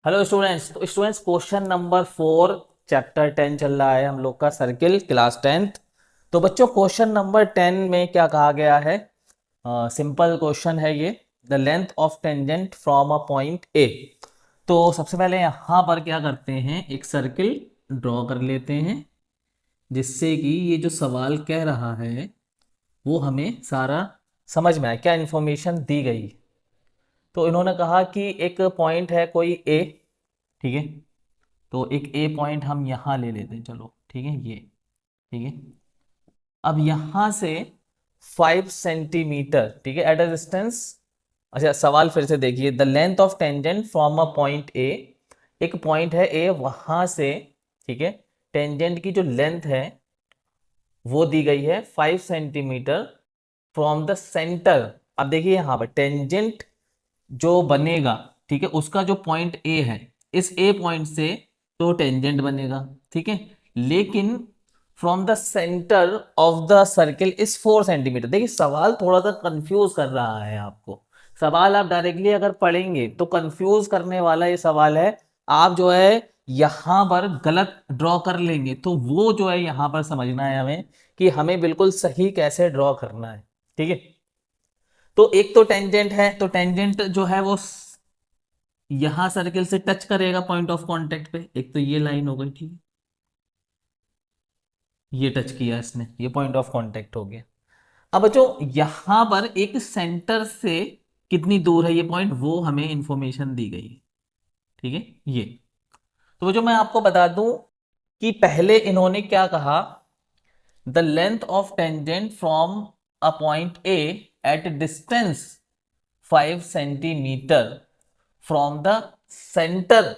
Hello students. तो students question number 4 chapter 10 चल रहा है हम लोग का, सर्किल, क्लास 10th। तो बच्चों क्वेश्चन नंबर 10 में क्या कहा गया है? सिंपल क्वेश्चन है ये। The length of tangent from a point A. तो सबसे पहले यहाँ पर क्या करते हैं, एक सर्किल ड्रॉ कर लेते हैं, जिससे कि ये जो सवाल कह रहा है वो हमें सारा समझ में आए, क्या इन्फॉर्मेशन दी गई। तो इन्होंने कहा कि एक पॉइंट है कोई ए, ठीक है। तो एक ए पॉइंट हम यहाँ ले लेते हैं, चलो ठीक है ये, ठीक है। अब यहाँ से 5 सेंटीमीटर, ठीक है, एट अ डिस्टेंस। अच्छा सवाल फिर से देखिए, the length of tangent from a point A. एक पॉइंट है ए, वहां से, ठीक है, टेंजेंट की जो लेंथ है वो दी गई है 5 सेंटीमीटर फ्रॉम द सेंटर। अब देखिए यहाँ पर टेंजेंट जो बनेगा, ठीक है, उसका जो पॉइंट ए है, इस ए पॉइंट से तो टेंजेंट बनेगा, ठीक है। लेकिन from the centre of the circle is 4 centimetre. देखिए सवाल थोड़ा सा कंफ्यूज कर रहा है आपको। सवाल आप डायरेक्टली अगर पढ़ेंगे तो कंफ्यूज करने वाला ये सवाल है। आप जो है यहां पर गलत ड्रॉ कर लेंगे, तो वो जो है यहां पर समझना है हमें कि हमें बिल्कुल सही कैसे ड्रॉ करना है, ठीक है। तो एक तो टेंजेंट है, तो टेंजेंट जो है वो यहां सर्किल से टच करेगा पॉइंट ऑफ कांटेक्ट पे। एक तो ये लाइन हो गई, ठीक है, ये टच किया इसने, ये पॉइंट ऑफ कांटेक्ट हो गया। अब बच्चों यहां पर एक सेंटर से कितनी दूर है ये पॉइंट, वो हमें इंफॉर्मेशन दी गई है, ठीक है ये। तो बच्चों मैं आपको बता दूं कि पहले इन्होंने क्या कहा, the length of tangent from a point A at distance 5 centimetre from the centre.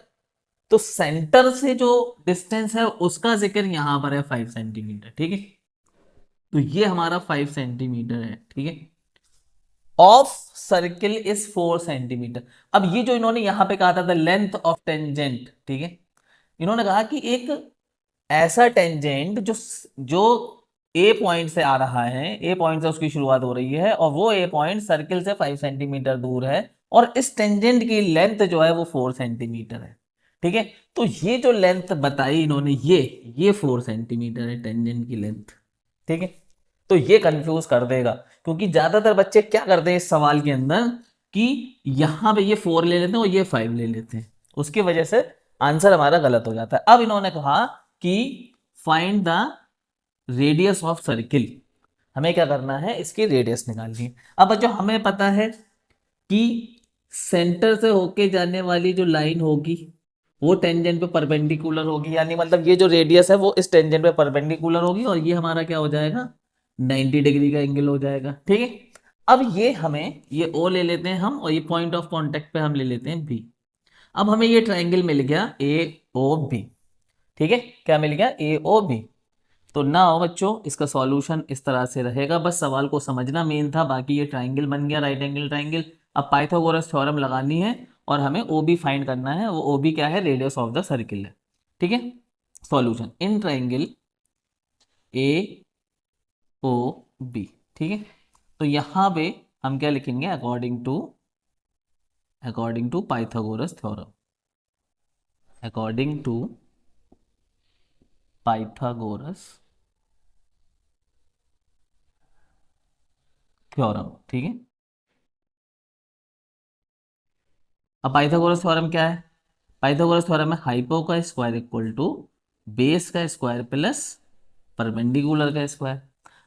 तो सेंटर से जो डिस्टेंस है उसका जिक्र यहां पर है 5 सेंटीमीटर, ठीक है। तो ये हमारा 5 सेंटीमीटर है, ठीक है। Of circle is 4 centimetre. अब ये जो इन्होंने यहां पे कहा था द लेंथ ऑफ टेंजेंट, ठीक है, इन्होंने कहा कि एक ऐसा टेंजेंट जो जो ए पॉइंट से आ रहा है, ए पॉइंट से उसकी शुरुआत हो रही है और वो ए पॉइंट सर्किल से 5 सेंटीमीटर दूर है, और इस टेंजेंट की लेंथ जो है वो 4 सेंटीमीटर है, ठीक है। तो ये जो लेंथ बताई इन्होंने, ये 4 सेंटीमीटर है टेंजेंट की लेंथ, ठीक है। तो ये कंफ्यूज कर देगा, क्योंकि ज्यादातर बच्चे क्या करते हैं इस सवाल के अंदर कि यहां पे ये 4 ले लेते हैं और ये 5 ले लेते हैं, उसकी वजह से आंसर हमारा गलत हो जाता है। अब इन्होंने कहा कि find the radius of circle. हमें क्या करना है, इसकी रेडियस निकालनी है। अब बच्चों हमें पता है कि सेंटर से होके जाने वाली जो लाइन होगी वो टेंजेंट पे परपेंडिकुलर होगी, यानी मतलब ये जो रेडियस है वो इस टेंजेंट पे परपेंडिकुलर होगी, और ये हमारा क्या हो जाएगा, 90 डिग्री का एंगल हो जाएगा, ठीक है। अब ये हमें ये ओ ले लेते हैं हम, और ये पॉइंट ऑफ कांटेक्ट पे हम ले लेते हैं बी। अब हमें ये ट्राइंगल मिल गया ए ओ बी, ठीक है। क्या मिल गया, ए ओ बी। तो ना हो बच्चों, इसका सॉल्यूशन इस तरह से रहेगा, बस सवाल को समझना मेन था, बाकी ये ट्राइंगल बन गया, राइट एंगल ट्राइंगल। अब पाइथागोरस थ्योरम लगानी है और हमें ओ बी फाइंड करना है। वो ओ बी क्या है, रेडियस ऑफ द सर्किल है, ठीक है। Solution in triangle A O B, ठीक है। तो यहां पे हम क्या लिखेंगे, according to Pythagoras theorem, according to Pythagoras theorem, ठीक है। अब पाइथागोरस थ्योरम क्या है, पाइथागोरस थ्योरम है हाइपो का स्क्वायर इक्वल टू बेस का स्क्वायर प्लस परपेंडिकुलर का स्क्वायर।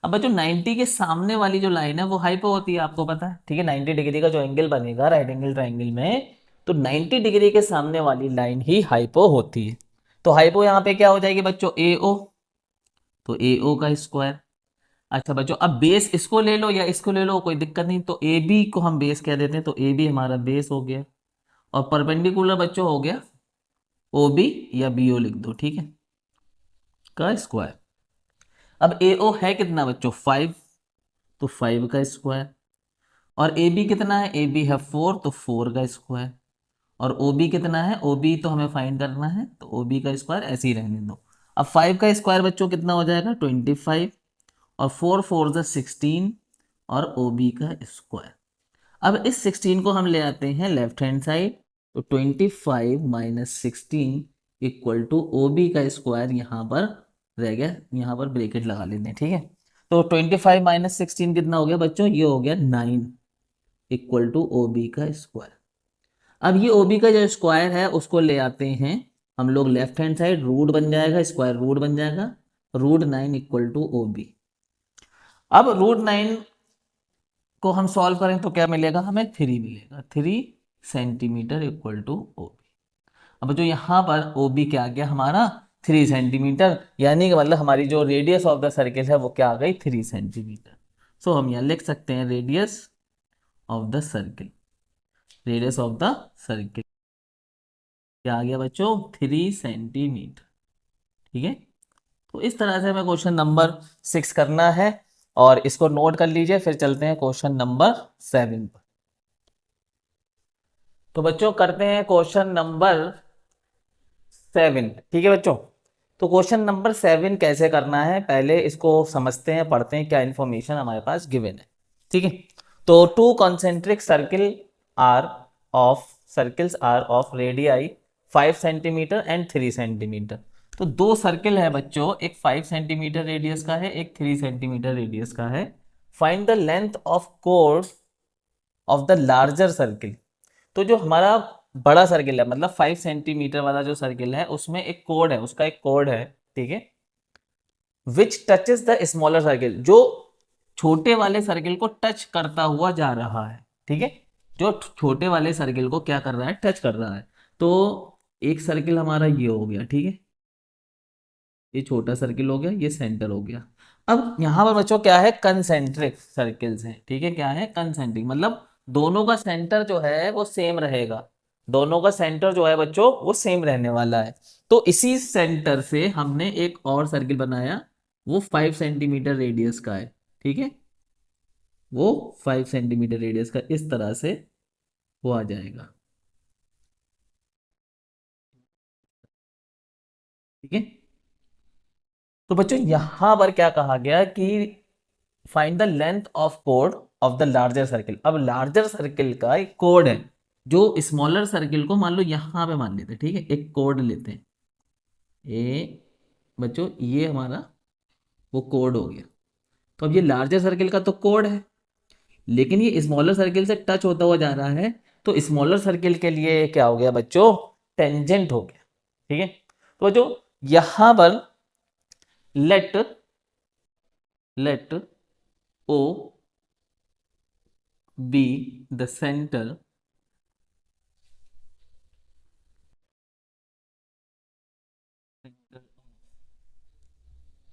अब बच्चों 90 के सामने वाली जो लाइन है वो हाइपो होती है, आपको पता है, ठीक है। 90 डिग्री का जो एंगल बनेगा राइट एंगल ट्राइंगल में, तो 90 डिग्री के सामने वाली लाइन ही हाइपो होती है। तो हाइपो यहाँ पे क्या हो जाएगी बच्चों, ए ओ। तो ए ओ का स्क्वायर। अच्छा बच्चों अब बेस इसको ले लो या इसको ले लो, कोई दिक्कत नहीं, तो ए बी को हम बेस कह देते हैं, तो ए बी हमारा बेस हो गया। और परपेंडिकुलर बच्चों हो गया ओ बी, या बी ओ लिख दो, ठीक है, का स्क्वायर। अब ए ओ है कितना बच्चों, 5, तो 5 का स्क्वायर। और ए बी कितना है, ए बी है 4, तो 4 का स्क्वायर। और ओ बी कितना है, ओ बी तो हमें फाइंड करना है, तो ओ बी का स्क्वायर ऐसे ही रहने दो। अब 5 का स्क्वायर बच्चों कितना हो जाएगा, 25, और 4 4 जा 16, और ओ बी का स्क्वायर। अब इस 16 को हम ले आते हैं लेफ्ट हैंड साइड, तो 25 minus 16 equal to O B का स्क्वायर यहाँ पर रह गया, यहाँ पर ब्रैकेट लगा लेते हैं, ठीक है। तो 25 माइनस 16 कितना हो गया बच्चों, ये हो गया 9 इक्वल टू ओ बी का स्क्वायर। अब ये ओ बी का जो स्क्वायर है उसको ले आते हैं हम लोग लेफ्ट हैंड साइड, रूट बन जाएगा, स्क्वायर रूट बन जाएगा, root 9 equal to O B. अब रूट 9 को हम सॉल्व करें तो क्या मिलेगा हमें, 3 मिलेगा, 3 centimetre equal to O B. अब जो यहाँ पर ओ बी क्या आ गया हमारा, 3 सेंटीमीटर, यानी कि मतलब हमारी जो रेडियस ऑफ द सर्किल है वो क्या आ गई, 3 सेंटीमीटर। सो हम यहाँ लिख सकते हैं radius of the circle, radius of the circle क्या आ गया बच्चों, 3 सेंटीमीटर, ठीक है। तो इस तरह से हमें क्वेश्चन नंबर 6 करना है और इसको नोट कर लीजिए, फिर चलते हैं क्वेश्चन नंबर 7 पर। तो बच्चों करते हैं क्वेश्चन नंबर 7, ठीक है बच्चों। तो क्वेश्चन नंबर 7 कैसे करना है, पहले इसको समझते हैं, पढ़ते हैं क्या इंफॉर्मेशन हमारे पास गिवन है, ठीक है। तो two concentric circles are of radii 5 centimetre and 3 centimetre. तो दो सर्किल है बच्चों, एक 5 सेंटीमीटर रेडियस का है, एक 3 सेंटीमीटर रेडियस का है। Find the length of code of the larger circle. तो जो हमारा बड़ा सर्किल है, मतलब 5 सेंटीमीटर वाला जो सर्किल है उसमें एक कोड है, उसका एक कोड है, ठीक है। विच टचेस द स्मॉलर सर्किल, जो छोटे वाले सर्किल को टच करता हुआ जा रहा है, ठीक है। जो छोटे वाले सर्किल को क्या कर रहा है, टच कर रहा है। तो एक सर्किल हमारा ये हो गया, ठीक है, ये छोटा सर्किल हो गया, ये सेंटर हो गया। अब यहां पर बच्चों क्या है, कंसेंट्रिक सर्किल्स हैं, ठीक है। क्या है, कंसेंट्रिक, मतलब दोनों का सेंटर जो है वो सेम रहेगा, दोनों का सेंटर जो है बच्चों वो सेम रहने वाला है। तो इसी सेंटर से हमने एक और सर्किल बनाया, वो 5 सेंटीमीटर रेडियस का है, ठीक है। वो 5 सेंटीमीटर रेडियस का इस तरह से वो आ जाएगा, ठीक है। तो बच्चों यहां पर क्या कहा गया कि find the length of code of the larger circle. अब लार्जर सर्किल का एक कोड है, जो स्मॉलर सर्किल को मान लो यहां पे मान लेते हैं, ठीक है, एक कोड लेते हैं, ए बच्चों ये हमारा वो कोड हो गया। तो अब ये लार्जर सर्किल का तो कोड है, लेकिन ये स्मॉलर सर्किल से टच होता हुआ जा रहा है, तो स्मॉलर सर्किल के लिए क्या हो गया बच्चों, टेंजेंट हो गया, ठीक है। तो बच्चों यहां पर let let O B the centre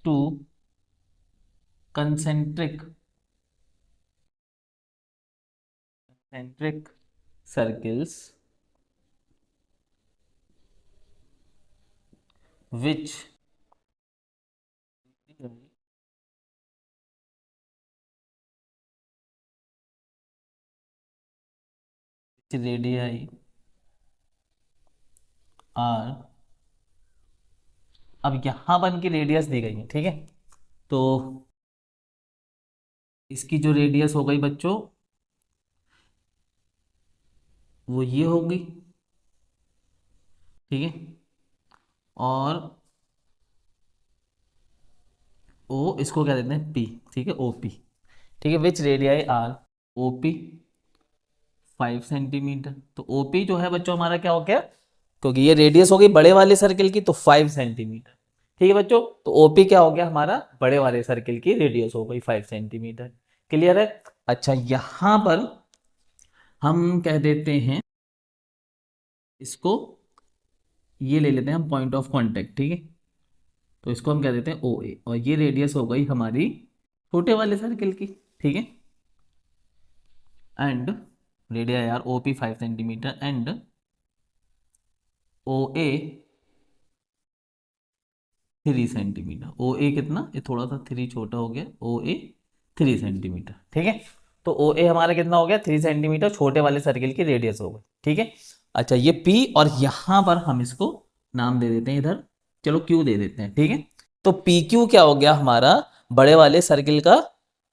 two concentric circles which radii are, अब यहां पर इनकी रेडियस दी गई है, ठीक है। तो इसकी जो रेडियस हो गई बच्चों वो ये होगी, ठीक है। और ओ इसको क्या देते हैं, पी, ठीक है, ओपी, ठीक है। विच रेडियाई आर, ओपी 5 सेंटीमीटर। तो ओपी जो है बच्चों हमारा क्या हो गया, क्योंकि ये रेडियस हो गई बड़े वाले सर्किल की, तो 5 सेंटीमीटर, ठीक है बच्चों। तो ओपी क्या हो गया हमारा, बड़े वाले सर्किल की रेडियस हो गई 5 सेंटीमीटर। क्लियर है। अच्छा यहां पर हम कह देते हैं इसको, ये ले लेते हैं हम पॉइंट ऑफ कांटेक्ट, ठीक है। तो इसको हम कह देते हैं ओ ए, और ये रेडियस हो गई हमारी छोटे वाले सर्किल की, ठीक है। And radii are O P 5 centimetre and O A 3 centimetre. O A कितना, ये थोड़ा सा 3 छोटा हो गया, ओ ए 3 सेंटीमीटर, ठीक है। तो ओ ए हमारा कितना हो गया, 3 सेंटीमीटर, छोटे वाले सर्किल की रेडियस हो गई, ठीक है। अच्छा ये पी, और यहां पर हम इसको नाम दे देते हैं इधर, चलो क्यू दे देते हैं, ठीक है। तो पी क्यू क्या हो गया हमारा, बड़े वाले सर्किल का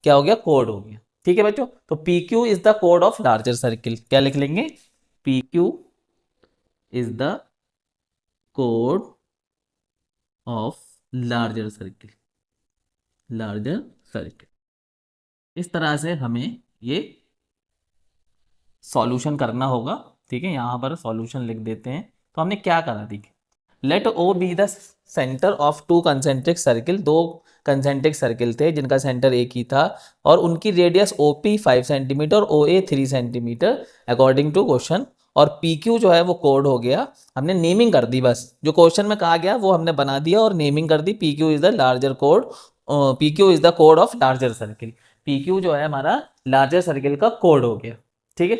क्या हो गया, कोड हो गया, ठीक है बच्चों। तो पी क्यू इज द कोड ऑफ लार्जर सर्किल, क्या लिख लेंगे, पी क्यू इज द कोड of larger circle, larger circle. इस तरह से हमें ये सॉल्यूशन करना होगा। ठीक है, यहाँ पर सॉल्यूशन लिख देते हैं। तो हमने क्या करा, देखिए, let O B the centre of two concentric circle. दो कंसेंट्रिक सर्किल थे जिनका सेंटर एक ही था और उनकी रेडियस ओ पी 5 सेंटीमीटर और ओ A 3 centimetre according to question. और पी क्यू जो है वो कोड हो गया, हमने नेमिंग कर दी, बस जो क्वेश्चन में कहा गया वो हमने बना दिया और नेमिंग कर दी। P Q is the larger कोड, पी क्यू इज द कोड of larger circle. P Q जो है हमारा लार्जर सर्किल का कोड हो गया। ठीक है,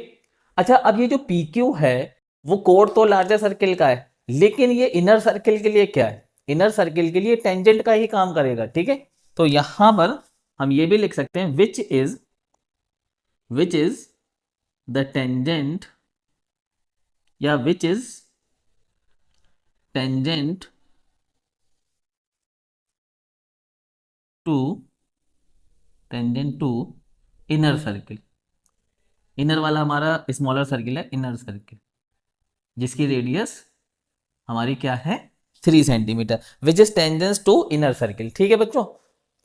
अच्छा अब ये जो पी क्यू है वो कोड तो लार्जर सर्किल का है, लेकिन ये इनर सर्किल के लिए क्या है, इनर सर्किल के लिए टेंजेंट का ही काम करेगा। ठीक है, तो यहां पर हम ये भी लिख सकते हैं विच इज द टेंजेंट या which is tangent to inner circle. Inner वाला हमारा स्मॉलर सर्किल है, इनर सर्किल जिसकी रेडियस हमारी क्या है 3 centimetre, which is tangents to inner circle. ठीक है बच्चों,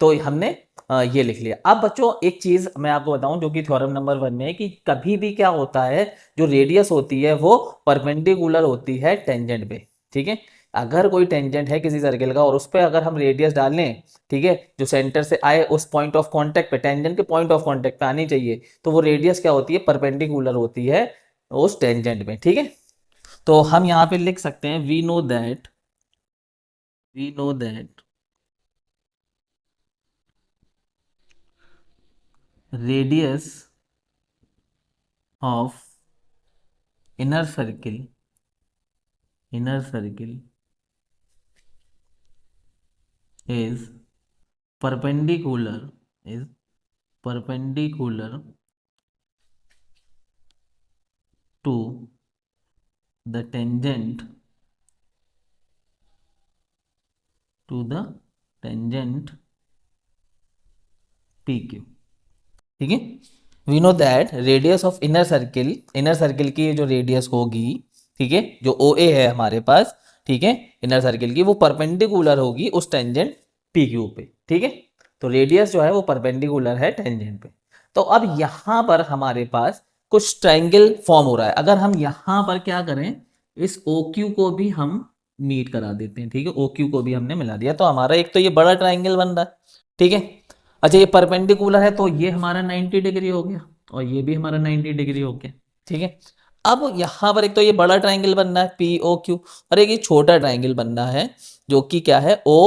तो हमने ये लिख लिया। अब बच्चों एक चीज मैं आपको बताऊं जो कि थ्योरम नंबर 1 में है कि कभी भी क्या होता है, जो रेडियस होती है वो परपेंडिकुलर होती है टेंजेंट पे। ठीक है, अगर कोई टेंजेंट है किसी सर्किल का और उस पर अगर हम रेडियस डाल लें, ठीक है, जो सेंटर से आए उस पॉइंट ऑफ कांटेक्ट पे, टेंजेंट के पॉइंट ऑफ कांटेक्ट पे आनी चाहिए, तो वो रेडियस क्या होती है, परपेंडिकुलर होती है उस टेंजेंट में। ठीक है, तो हम यहां पे लिख सकते हैं we know that radius of inner circle is perpendicular to the tangent PQ। ठीक है, we know that radius of inner circle की जो रेडियस होगी, ठीक है, जो ओ ए है हमारे पास, ठीक है, इनर सर्किल की, वो परपेंडिकुलर होगी उस टेंजेंट पी क्यू पे। ठीक है, तो रेडियस जो है वो परपेंडिकुलर है टेंजेंट पे। तो अब यहां पर हमारे पास कुछ ट्रायंगल फॉर्म हो रहा है। अगर हम यहां पर क्या करें, इस ओ क्यू को भी हम मीट करा देते हैं। ठीक है, ओ क्यू को भी हमने मिला दिया, तो हमारा एक तो ये बड़ा ट्रायंगल बन रहा है। ठीक है, अच्छा ये परपेंडिकुलर है तो ये हमारा 90 डिग्री हो गया और ये भी हमारा 90 डिग्री हो गया। ठीक है, अब यहां पर एक तो ये बड़ा ट्रायंगल बनना है पी ओ क्यू, और एक ये छोटा ट्रायंगल बनना है जो कि क्या है ओ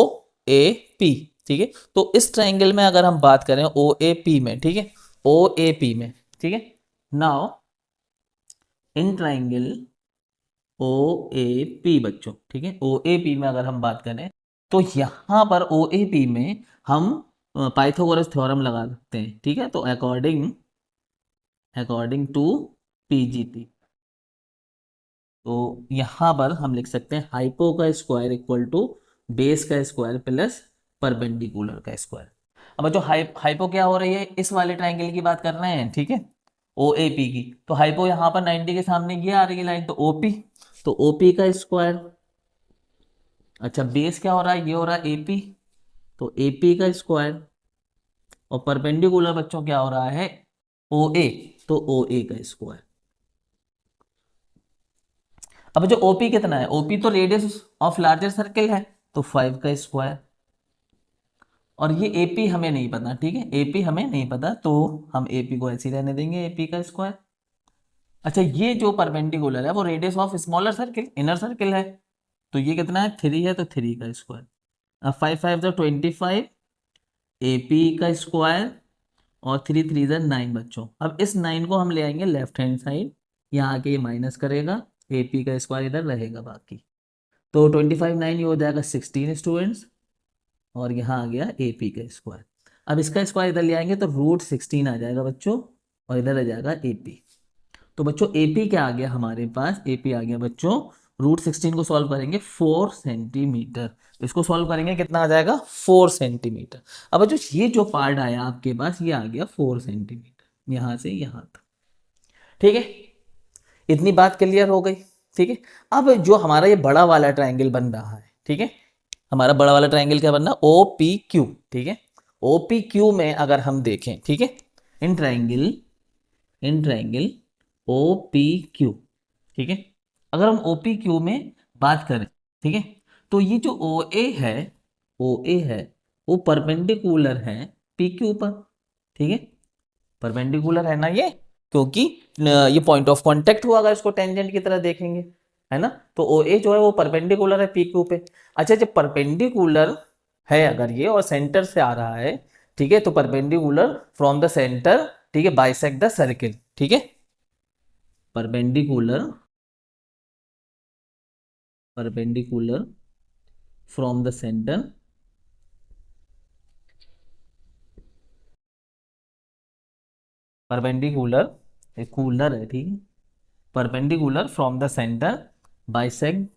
ए पी। ठीक है, तो इस ट्रायंगल में अगर हम बात करें ओ ए पी में, ठीक है, ओ ए पी में, ठीक है, now in triangle O A P बच्चों, ठीक है, ओ ए पी में अगर हम बात करें तो यहां पर ओ ए पी में हम पाइथागोरस थ्योरम लगा सकते हैं। ठीक है, तो अकॉर्डिंग टू पीजीटी, तो यहां पर हम लिख सकते हैं हाइपो का स्क्वायर इक्वल टू बेस का स्क्वायर प्लस परपेंडिकुलर का स्क्वायर। अब जो हाइपो क्या हो रही है, इस वाले ट्रायंगल की बात कर रहे हैं। ठीक है, ओ ए पी की, तो हाइपो यहां पर 90 के सामने ये आ रही है लाइन, तो ओपी, तो ओपी का स्क्वायर। अच्छा बेस क्या हो रहा है, ये हो रहा है एपी, तो एपी का स्क्वायर, और परपेंडिकुलर बच्चों क्या हो रहा है ओ ए, तो ओ ए का स्क्वायर। अब जो ओपी कितना है, ओपी तो रेडियस ऑफ लार्जर सर्किल है, तो 5 का स्क्वायर, और ये एपी हमें नहीं पता। ठीक है, एपी हमें नहीं पता तो हम एपी को ऐसे ही रहने देंगे, एपी का स्क्वायर। अच्छा ये जो परपेंडिकुलर है वो radius of smaller circle, inner circle है, तो ये कितना है 3 है, तो 3 का स्क्वायर। अब 5 5 जो 25, एपी का स्क्वायर, और 3 3 जो 9 बच्चों। अब इस 9 को हम ले आएंगे लेफ्ट हैंड साइड, यहाँ आके ये माइनस करेगा, एपी का स्क्वायर इधर रहेगा बाकी, तो 25 9 ये हो जाएगा 16 स्टूडेंट्स, और यहाँ आ गया एपी का स्क्वायर। अब इसका स्क्वायर इधर ले आएंगे तो √16 आ जाएगा बच्चों, और इधर आ जाएगा एपी। तो बच्चों एपी क्या आ गया हमारे पास, एपी आ गया बच्चों, √16 को सॉल्व करेंगे 4 सेंटीमीटर, इसको सॉल्व करेंगे कितना आ जाएगा 4 सेंटीमीटर। अब बच्चों ये जो पार्ट आया आपके पास ये आ गया 4 सेंटीमीटर, यहां से यहां तक। ठीक है, इतनी बात क्लियर हो गई। ठीक है। अब जो हमारा ये बड़ा वाला ट्राइंगल बन रहा है, ठीक है, हमारा बड़ा वाला ट्राइंगल क्या बनना, ओ पी क्यू, ठीक है। ओ पी क्यू में अगर हम देखें, ठीक है, in triangle O P Q, ठीक है, अगर हम ओ पी क्यू में बात करें, ठीक है, तो ये जो ओ ए है, वो परपेंडिकुलर है पी क्यू पर, ठीक है, परपेंडिकुलर है ना ये, क्योंकि ये पॉइंट ऑफ कांटेक्ट हुआ अगर इसको टेंजेंट की तरह देखेंगे, है ना, तो ओ ए जो है वो परपेंडिकुलर है पी क्यू पे। अच्छा, जब परपेंडिकुलर है अगर ये और सेंटर से आ रहा है, ठीक है, तो परपेंडिकुलर फ्रॉम द सेंटर, ठीक है, बाइसेक्ट द सर्किल, ठीक है, perpendicular from the centre perpendicular, एक कूलर है, ठीक है, perpendicular from the centre bisect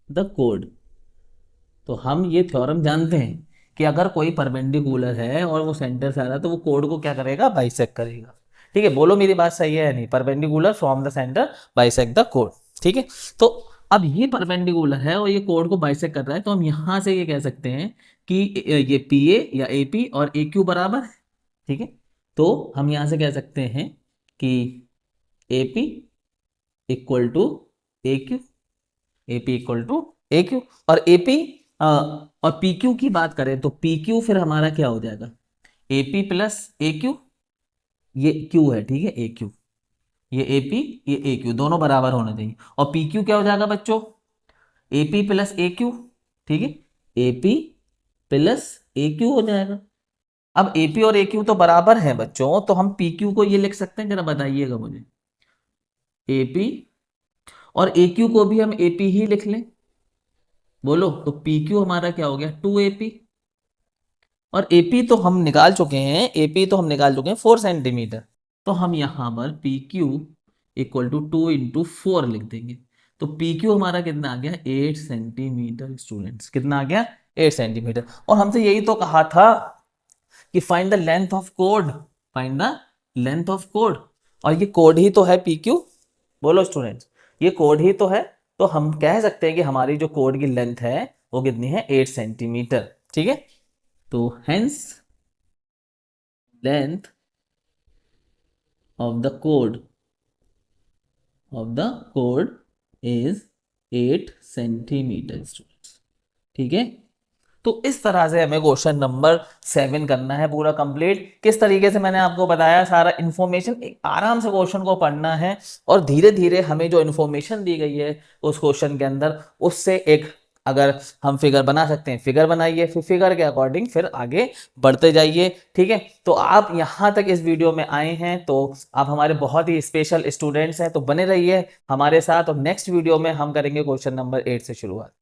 the code. तो हम ये थ्योरम जानते हैं कि अगर कोई परपेंडिकुलर है और वो सेंटर से आ रहा है तो वो कोड को क्या करेगा, बाइसेक्ट करेगा, ठीक है। बोलो मेरी बात सही है या नहीं, perpendicular from the centre bisect the code, ठीक है। तो अब ये परपेंडिकुलर है और ये कोड को बाइसेक्ट कर रहा है, तो हम यहां से ये कह सकते हैं कि ये पी ए या ए पी और ए क्यू बराबर है, ठीक है। तो हम यहां से कह सकते हैं कि A P equal to A Q, A P equal to A Q, और ए पी और पी क्यू की बात करें तो पी क्यू फिर हमारा क्या हो जाएगा, A P plus A Q, ये क्यू है, ठीक है, ए क्यू, ये ए पी, ये ए क्यू, दोनों बराबर होने चाहिए, और पी क्यू क्या हो जाएगा बच्चों, A P plus A Q, ठीक है, A P plus A Q हो जाएगा। अब ए पी और ए क्यू तो बराबर है बच्चों, तो हम पी क्यू को ये लिख सकते हैं, जरा बताइएगा मुझे, ए पी और ए क्यू को भी हम ए पी ही लिख लें, बोलो, तो पी क्यू हमारा क्या हो गया, टू ए पी, और एपी तो हम निकाल चुके हैं, एपी तो हम निकाल चुके हैं 4 सेंटीमीटर, तो हम यहां पर पी क्यू इक्वल टू 2 × 4 लिख देंगे। तो पी क्यू हमारा कितना आ गया, 8 सेंटीमीटर, स्टूडेंट्स कितना आ गया, 8 सेंटीमीटर। और हमसे यही तो कहा था कि find the length of code, find the length of code, और ये कोड ही तो है पी क्यू, बोलो स्टूडेंट्स, ये कोड ही तो है। तो हम कह सकते हैं कि हमारी जो कोड की लेंथ है वो कितनी है, 8 सेंटीमीटर, ठीक है। तो hence length of the code is 8 centimetre, students, ठीक है। तो इस तरह से हमें क्वेश्चन नंबर 7 करना है पूरा कंप्लीट। किस तरीके से मैंने आपको बताया, सारा इन्फॉर्मेशन, एक आराम से क्वेश्चन को पढ़ना है और धीरे धीरे हमें जो इन्फॉर्मेशन दी गई है उस क्वेश्चन के अंदर, उससे एक अगर हम फिगर बना सकते हैं फिगर बनाइए, फिर फिगर के अकॉर्डिंग फिर आगे बढ़ते जाइए, ठीक है। तो आप यहाँ तक इस वीडियो में आए हैं तो आप हमारे बहुत ही स्पेशल स्टूडेंट्स हैं, तो बने रहिए हमारे साथ, और नेक्स्ट वीडियो में हम करेंगे क्वेश्चन नंबर 8 से शुरुआत।